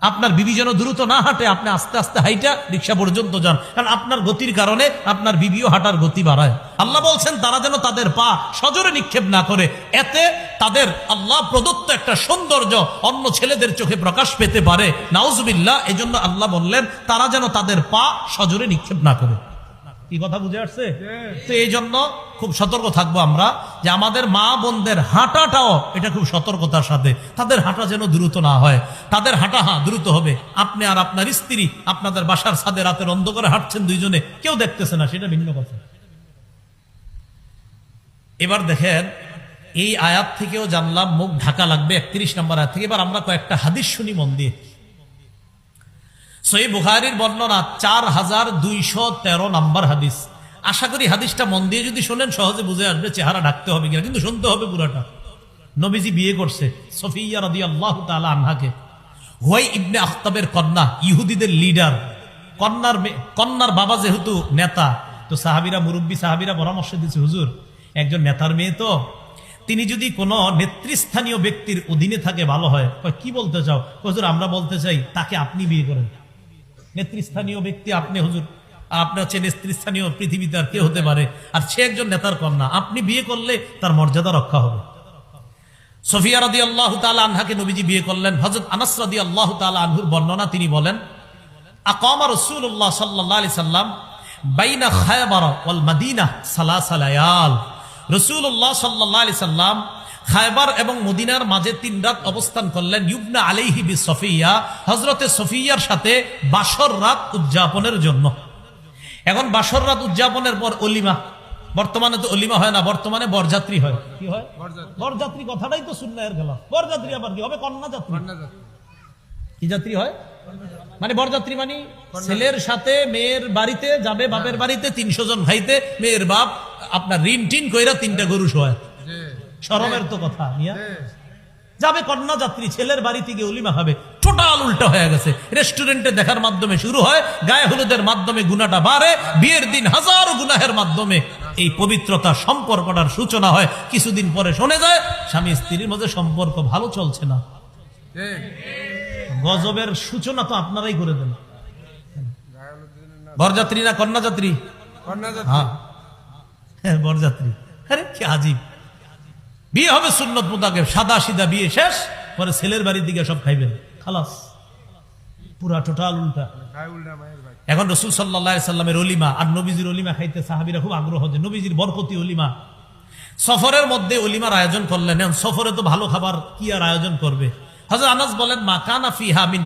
আপনার বিবি যেন দ্রুত না হাঁটে, আপনি আস্তে আস্তে হাইটা রিক্সা পর্যন্ত যান, কারণ আপনার গতির কারণে আপনার বিবিও হাঁটার গতি বাড়ায়। আল্লাহ বলছেন তারা যেন তাদের পা সজোরে নিক্ষেপ না করে, এতে তাদের আল্লাহ প্রদত্ত একটা সৌন্দর্য অন্য ছেলেদের চোখে প্রকাশ পেতে পারে। নাউজুবিল্লাহ। এই জন্য আল্লাহ বললেন তারা যেন তাদের পা সজোরে নিক্ষেপ না করে। কি কথা বুঝে আসছে? তো এই জন্য খুব সতর্ক থাকবো আমরা যে আমাদের মা বোনদের হাঁটাটাও এটা খুব সতর্কতার সাথে, তাদের হাঁটা যেন দ্রুত না হয়। তাদের হাঁটা দ্রুত হবে। আপনি আর আপনার স্ত্রী আপনাদের বাসার ছাদে রাতের অন্ধকারে হাঁটছেন দুইজনে, কেউ দেখতেছে না, সেটা ভিন্ন কথা। এবার দেখেন এই আয়াত থেকেও জানলাম মুখ ঢাকা লাগবে 31 নম্বর আয়াত থেকে। এবার আমরা কয়েকটা হাদিস শুনি মন দিয়ে। সহিহ বুখারীর বর্ণনা 4213 নম্বর হাদিস। আশা করি হাদিসটা মন দিয়ে যদি শোনেন সহজে বুঝে আসবে চেহারা ঢাকতে হবে কিনা, কিন্তু শুনতে হবে পুরাটা। নবীজি বিয়ে করছে সফিয়া রাদিয়াল্লাহু তাআলা আনহাকে। হুয়াই ইবনে আখতাবের কন্যা, ইহুদিদের লিডার। কন্যার বাবা যেহেতু নেতা, তো সাহাবীরা, মুরব্বী সাহাবীরা পরামর্শ দিয়েছে, হুজুর একজন নেতার মেয়ে, তো তিনি যদি কোনো নেতৃস্থানীয় ব্যক্তির অধীনে থাকে ভালো হয়। কি বলতে চাও? হুজুর আমরা বলতে চাই তাকে আপনি বিয়ে করেন। নেতৃস্থানীয় ব্যক্তি আপনি, হুজুর আপনি হচ্ছে নেতৃস্থানীয়, পৃথিবীতে আর কে হতে পারে, আর সে একজন নেতার কন্যা, আপনি বিয়ে করলে তার মর্যাদা রক্ষা হবে। সফিয়া রাদিয়াল্লাহু তাআলা আনহাকে নবীজি বিয়ে করলেন। হযরত আনাস রাদিয়াল্লাহু তাআলা আনহুর বর্ণনা, তিনি বলেন আকামা রাসূলুল্লাহ সাল্লাল্লাহু আলাইহি সাল্লাম বাইনা খায়বার ওয়াল মদিনা সালাসা লায়াল। রাসূলুল্লাহ সাল্লাল্লাহু আলাইহি সাল্লাম খায়বার এবং মদিনার মাঝে 3 রাত অবস্থান করলেন। ইবনা আলাইহি বিসফিয়া, হযরতে সফিয়ার সাথে বাসর রাত উদযাপনের জন্য। এখন বাসর রাত উদযাপনের পর অলিমা, বর্তমানে তো অলিমা হয় না, বর্তমানে বরযাত্রী হয়। কি হয়? বরযাত্রী। কথাটাই তো সুন্নাহের খেলাফ। বরযাত্রী আবার কি হবে? কন্যা যাত্রী। কি যাত্রী হয়? মানে বরযাত্রী মানে ছেলের সাথে মেয়ের বাড়িতে যাবে, বাপের বাড়িতে 300 জন ভাইতে, মেয়ের বাপ আপনার ঋণ টিন কইরা 3টা গরু শোয়। শরমের তো কথা নিয়া যাবে কন্যা যাত্রী, ছেলের বাড়িতে গিয়ে অলিমা হবে। টোটাল উল্টা হয়ে গেছে। রেস্টুরেন্টে দেখার মাধ্যমে শুরু হয়, গায়ে হলুদের মাধ্যমে গুনাহটা বাড়ে, বিয়ের দিন হাজারো গুনাহের মাধ্যমে এই পবিত্রতা সম্পর্কটার সূচনা হয়। কিছুদিন পরে শুনে যায় স্বামী স্ত্রীর মধ্যে সম্পর্ক ভালো চলছে না। গজবের সূচনা তো আপনারাই করে দেন। বরযাত্রী না কন্যা যাত্রী? হ্যাঁ বরযাত্রী। আরে কি আজীব। বিয়ে হবে সুন্নত মোতাবেক, সাদা সিধা বিয়ে শেষ, পরে ছেলের বাড়ির দিকে সব খাইবেন, খালাস। পুরা টোটাল উল্টা। এখন রাসূল সাল্লাল্লাহু আলাইহি সাল্লামের অলিমা আর নবীজির অলিমা খাইতে সাহাবীরা খুব আগ্রহ, যে নবীজির বরকতি অলিমা। সফরের মধ্যে অলিমার আয়োজন করলেন। সফরে তো ভালো খাবার কি আর আয়োজন করবে। হযরত আনাস বলেন মা কানা ফিহা মিন